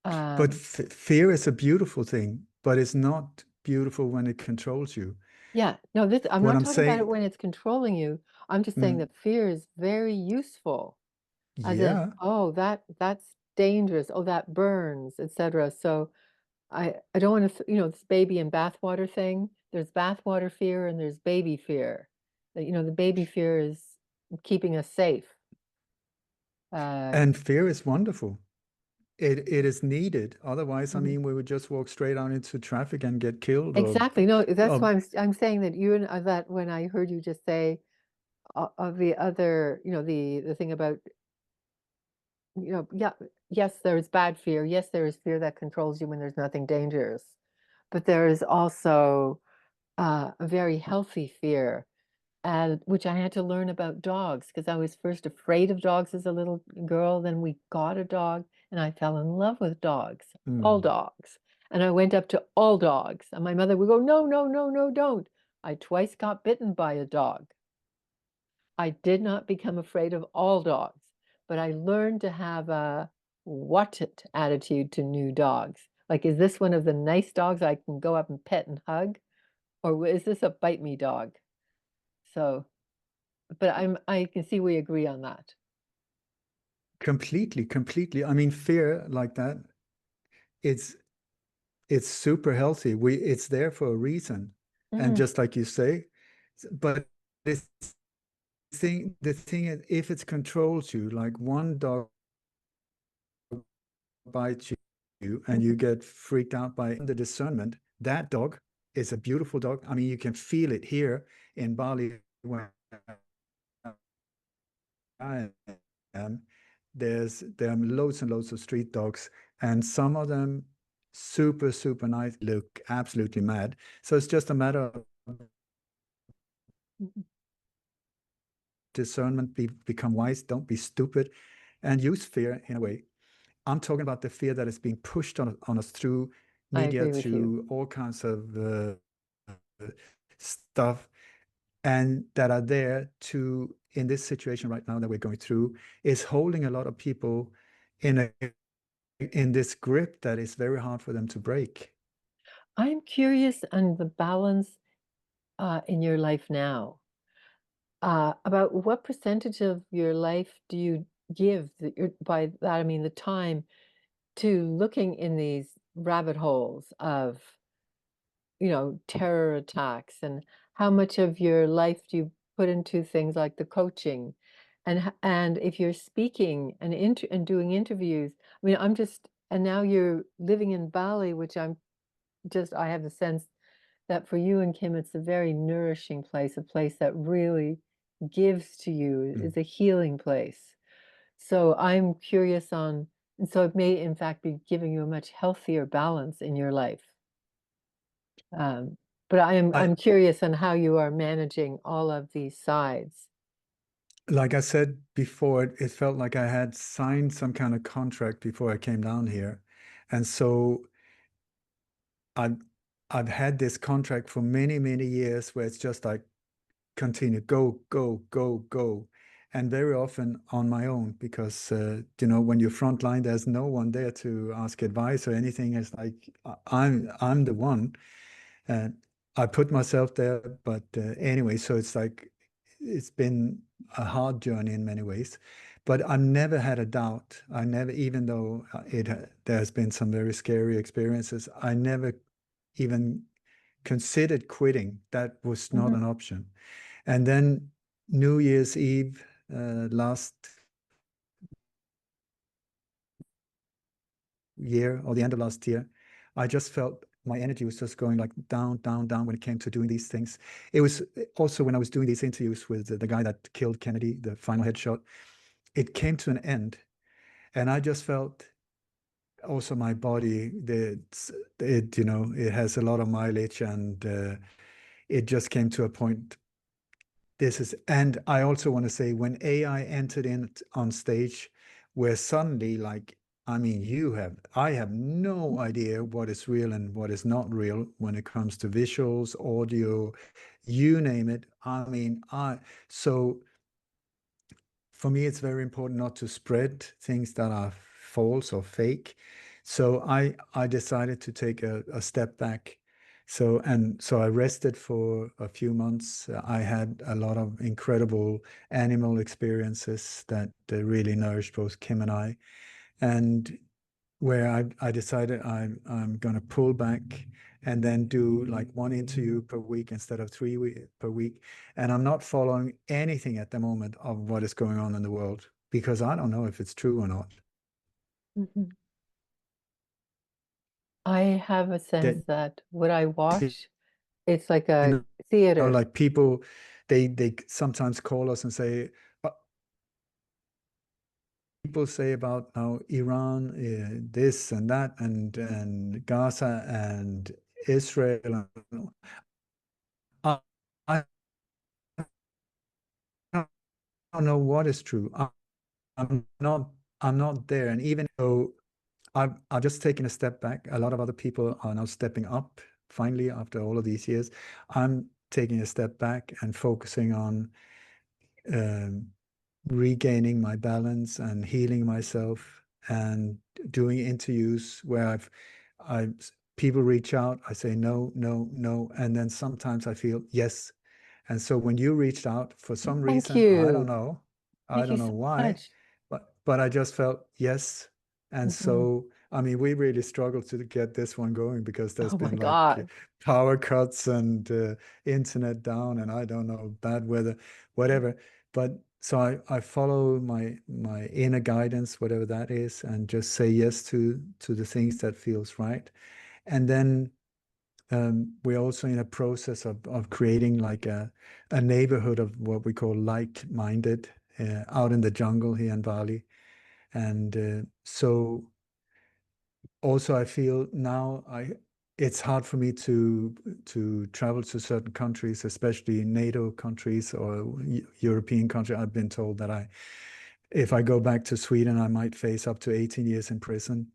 But Um, fear is a beautiful thing, but it's not beautiful when it controls you. yeah, no, this I'm What not I'm talking about it saying, when it's controlling you. I'm just saying mm, that fear is very useful. As in, yeah, oh, that's dangerous. Oh, that burns, etc. So I don't want to, this baby and bathwater thing. There's bathwater fear and there's baby fear. The baby fear is keeping us safe. Uh, and fear is wonderful. It is needed. Otherwise, I mhm. mean, we would just walk straight out into traffic and get killed, Exactly. No, that's or why I'm saying that you and that when I heard you just say of the other, the thing about, yeah, yes, there is bad fear. Yes, there is fear that controls you when there's nothing dangerous, but there is also a very healthy fear, and which I had to learn about dogs because I was first afraid of dogs as a little girl. Then we got a dog, and I fell in love with dogs, all mm. dogs. And I went up to all dogs, and my mother would go, "No, no, no, no, don't." I twice got bitten by a dog. I did not become afraid of all dogs, but I learned to have a what it attitude to new dogs. Like, is this one of the nice dogs I can go up and pet and hug? Or is this a bite me dog? So, but I can see we agree on that. Completely, completely. I mean, fear like that, it's it's super healthy. It's there for a reason. And Mm, just like you say, but this the thing is, if it controls you, like one dog bites you and mhm, you get freaked out by the discernment, that dog is a beautiful dog. I mean, you can feel it here in Bali when I am. There are loads and loads of street dogs, and some of them super, super nice, look absolutely mad. So it's just a matter of mhm. discernment, become wise, don't be stupid, and use fear in a way. I'm talking about the fear that is being pushed on us through I media, agree with you. through all kinds of stuff, and that are there to, in this situation right now that we're going through, is holding a lot of people in in this grip that is very hard for them to break. I'm curious on the balance in your life now. About what percentage of your life do you give by that I mean the time to looking in these rabbit holes of, terror attacks, and how much of your life do you put into things like the coaching? And if you're speaking and doing interviews, I mean, and now you're living in Bali, which I have the sense that for you and Kim, it's a very nourishing place, a place that really gives to you, Mm. is a healing place. So I'm curious and so it may in fact be giving you a much healthier balance in your life. Um, but I, I'm curious on how you are managing all of these sides. like I said before, it felt like I had signed some kind of contract before I came down here. And so I've I've had this contract for many, many years where it's just like continue, go, go, go, go. And very often on my own, because when you're frontline, there's no one there to ask advice or anything. It's like I'm the one. And I put myself there, but anyway, so it's like it's been a hard journey in many ways, but I've never had a doubt. I never, even though there's been some very scary experiences, I never even considered quitting. That was not Mhm, an option. And then New Year's Eve last year or the end of last year, I just felt my energy was just going like down, down, down when it came to doing these things. It was also when I was doing these interviews with the guy that killed Kennedy, the final headshot, it came to an end. And I just felt also my body, it has a lot of mileage, and it just came to a point. And I also want to say, when AI entered in on stage, where suddenly, like, I mean, I have no idea what is real and what is not real when it comes to visuals, audio, you name it. I mean, so for me, it's very important not to spread things that are false or fake. So I decided to take a step back. So I rested for a few months. I had a lot of incredible animal experiences that really nourished both Kim and I. And where I decided I'm going to pull back and then do like one interview per week instead of per week. And I'm not following anything at the moment of what is going on in the world because I don't know if it's true or not. mhm. I have a sense That that what I you watch, it's like a know, theater. like people, they sometimes call us and say, people say about how Iran, this and that, and Gaza and Israel. I, I don't know what is true. I'm not I'm not there. And even though I've just taken a step back, a lot of other people are now stepping up finally after all of these years. I'm taking a step back and focusing on um, regaining my balance and healing myself and doing interviews where I people reach out, I say no, no, no, and then sometimes I feel yes. And so when you reached out for some Thank reason, you. I Thank you don't know so why, much. but I just felt yes. And Mhm. so, I mean, we really struggled to get this one going because there's Oh my been like God. power cuts and internet down, and I don't know, bad weather, whatever. But so I follow my inner guidance, whatever that is, and just say yes to the things that feels right. And then we're also in a process of creating like a neighborhood of what we call like-minded out in the jungle here in Bali. And so also I feel now it's hard for me to travel to certain countries, especially NATO countries or European countries. I've been told that if I go back to Sweden, I might face up to 18 years in prison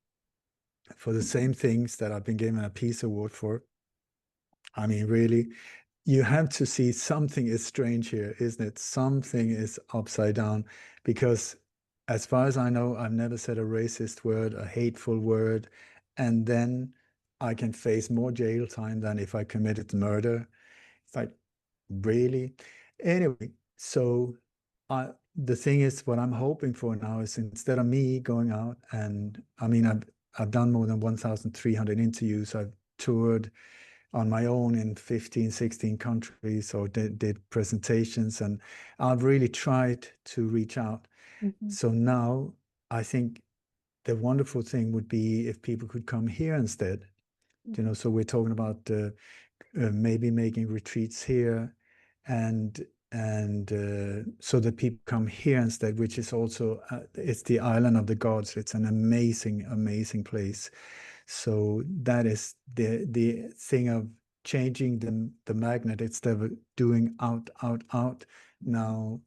for the same things that I've been given a peace award for. I mean, really, you have to see something is strange here, isn't it? Something is upside down because, as far as I know, I've never said a racist word, a hateful word, and then I can face more jail time than if I committed murder. It's like, really? Anyway, so the thing is, what I'm hoping for now is instead of me going out and I mean, I've done more than 1,300 interviews. I've toured on my own in 15, 16 countries or did presentations, and I've really tried to reach out. Mhm, So now I think the wonderful thing would be if people could come here instead. mhm, So we're talking about maybe making retreats here, and so that people come here instead, which is also it's the island of the gods. It's an amazing, amazing place. So that is the thing of changing the magnet instead of doing out, out, out. Now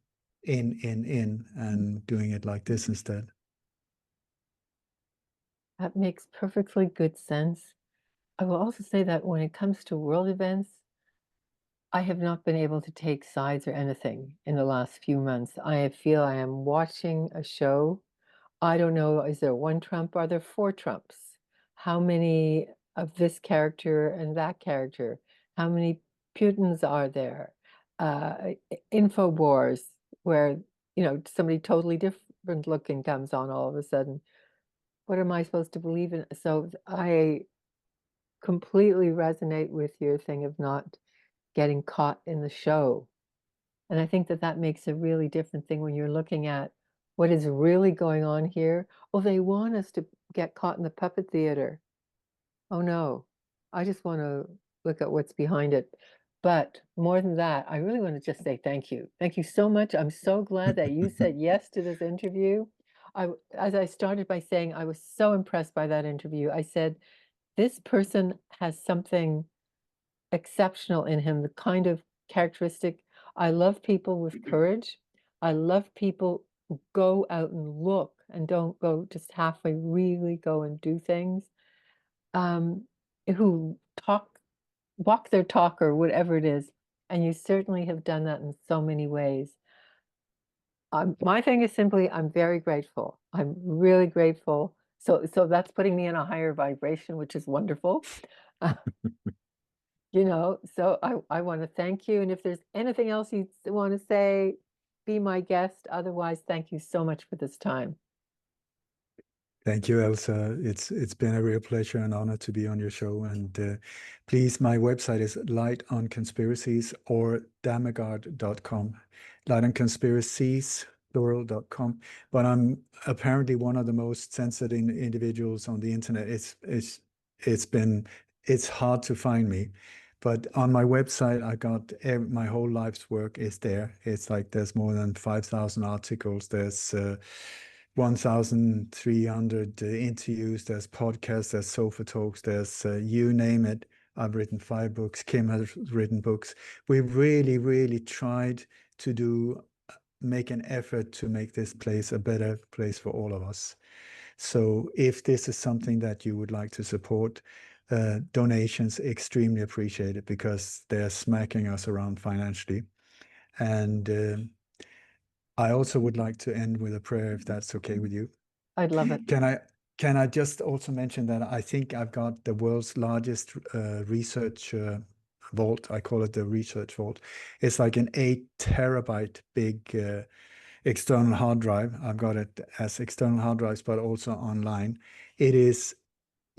in, mhm. and doing it like this instead. That makes perfectly good sense. I will also say that when it comes to world events, I have not been able to take sides or anything in the last few months. I feel I am watching a show. I don't know, is there one Trump? Are there four Trumps? How many of this character and that character? How many Putins are there? Infowars, where, somebody totally different looking comes on all of a sudden. What am I supposed to believe in? So I completely resonate with your thing of not getting caught in the show. And I think that that makes a really different thing when you're looking at what is really going on here. Oh, they want us to get caught in the puppet theater. Oh no, I just want to look at what's behind it. But more than that, I really want to just say thank you. Thank you so much. I'm so glad that you said yes to this interview. As I started by saying, I was so impressed by that interview. I said, this person has something exceptional in him, the kind of characteristic. I love people with courage. I love people who go out and look and don't go just halfway, really go and do things. Um, who walk their talk or whatever it is. And you certainly have done that in so many ways. My thing is simply, I'm very grateful. I'm really grateful. So that's putting me in a higher vibration, which is wonderful. So I want to thank you. And if there's anything else you want to say, be my guest. Otherwise, thank you so much for this time. Thank you, Elsa. It's been a real pleasure and honor to be on your show. And please, my website is Light on Conspiracies or Dammegard.com. Light on Conspiracies, plural.com. But I'm apparently one of the most censored individuals on the internet. It's hard to find me. But on my website, I got my whole life's work is there. It's like there's more than 5,000 articles. There's 1,300 interviews, there's podcasts, there's sofa talks, there's you name it. I've written 5 books. Kim has written books. We've really, really tried to make an effort to make this place a better place for all of us. So if this is something that you would like to support, donations extremely appreciated because they're smacking us around financially. And I also would like to end with a prayer, if that's okay with you. I'd love it. Can I can I just also mention that I think I've got the world's largest research vault. I call it the research vault. It's like an 8 terabyte big external hard drive. I've got it as external hard drives, but also online. It is.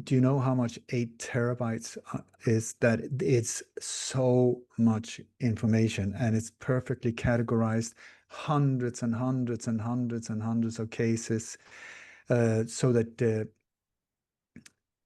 Do you know how much 8 terabytes is? That it's so much information and it's perfectly categorized, hundreds and hundreds and hundreds and hundreds of cases, so that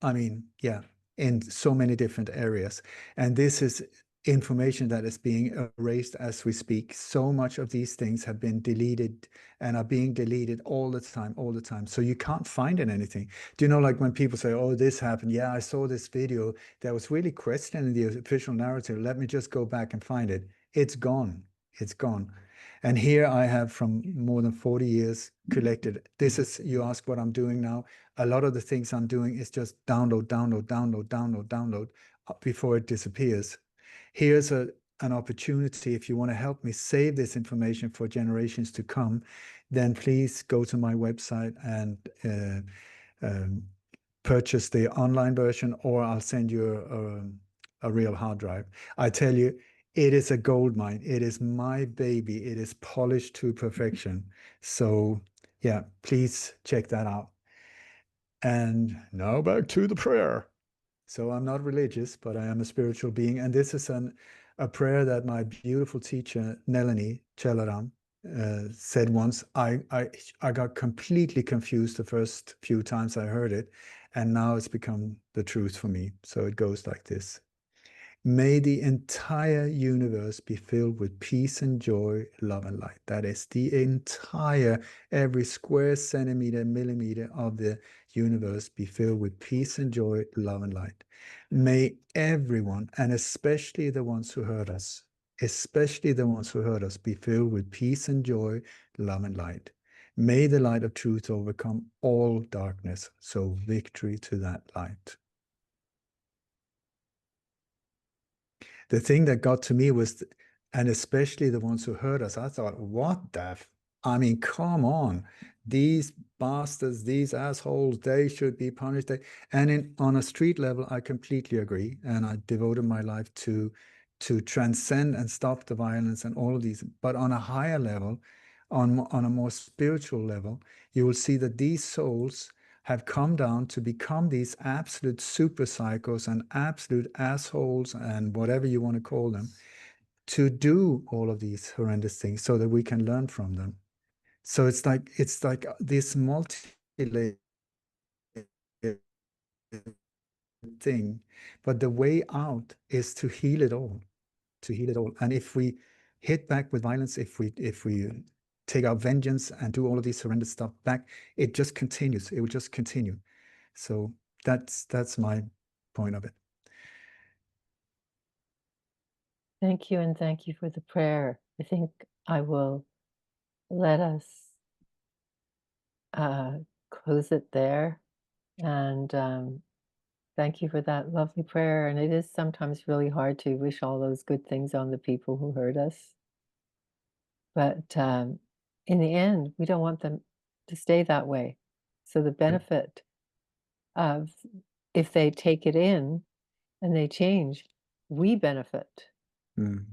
I mean, yeah, in so many different areas. And this is information that is being erased as we speak. So much of these things have been deleted and are being deleted all the time, all the time. So you can't find it anything. Do you know, like when people say, oh, this happened. Yeah, I saw this video that was really questioning the official narrative. Let me just go back and find it. It's gone. It's gone. And here I have, from more than 40 years, collected. This is, you ask what I'm doing now. A lot of the things I'm doing is just download, download, download, download, download before it disappears. Here's an opportunity. If you want to help me save this information for generations to come, then please go to my website and purchase the online version, or I'll send you a real hard drive. I tell you, it is a gold mine. It is my baby. It is polished to perfection. So yeah, please check that out. And now back to the prayer. So I'm not religious, but I am a spiritual being. And this is a prayer that my beautiful teacher, Nelani Chelaram, said once. I got completely confused the first few times I heard it, and now it's become the truth for me. So it goes like this. May the entire universe be filled with peace and joy, love and light. That is the entire, every square centimeter, millimeter of the universe be filled with peace and joy, love and light. May everyone, and especially the ones who hurt us, especially the ones who hurt us, be filled with peace and joy, love and light. May the light of truth overcome all darkness. So victory to that light. The thing that got to me was, and especially the ones who hurt us, I thought, what the? I mean, come on. These bastards, these assholes, they should be punished. And on a street level, I completely agree. And I devoted my life to transcend and stop the violence and all of these. But on a higher level, on a more spiritual level, you will see that these souls have come down to become these absolute super psychos and absolute assholes and whatever you want to call them, to do all of these horrendous things so that we can learn from them. So it's like this multi-layered thing, but the way out is to heal it all, to heal it all. And if we hit back with violence, if we take our vengeance and do all of these horrendous stuff back, it just continues. It will just continue. So that's my point of it. Thank you, and thank you for the prayer. I think I will let us uh, close it there. And thank you for that lovely prayer. And it is sometimes really hard to wish all those good things on the people who hurt us. But in the end, we don't want them to stay that way. So the benefit of, if they take it in and they change, we benefit. Mm.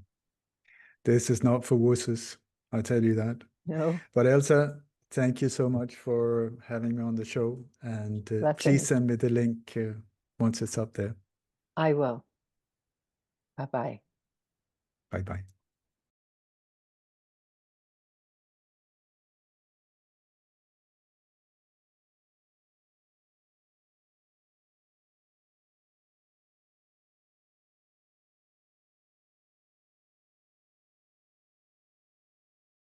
This is not for wusses, I tell you that. No But Elsa, thank you so much for having me on the show. And please blessings. send me the link once it's up there. I will. Bye bye. Bye bye.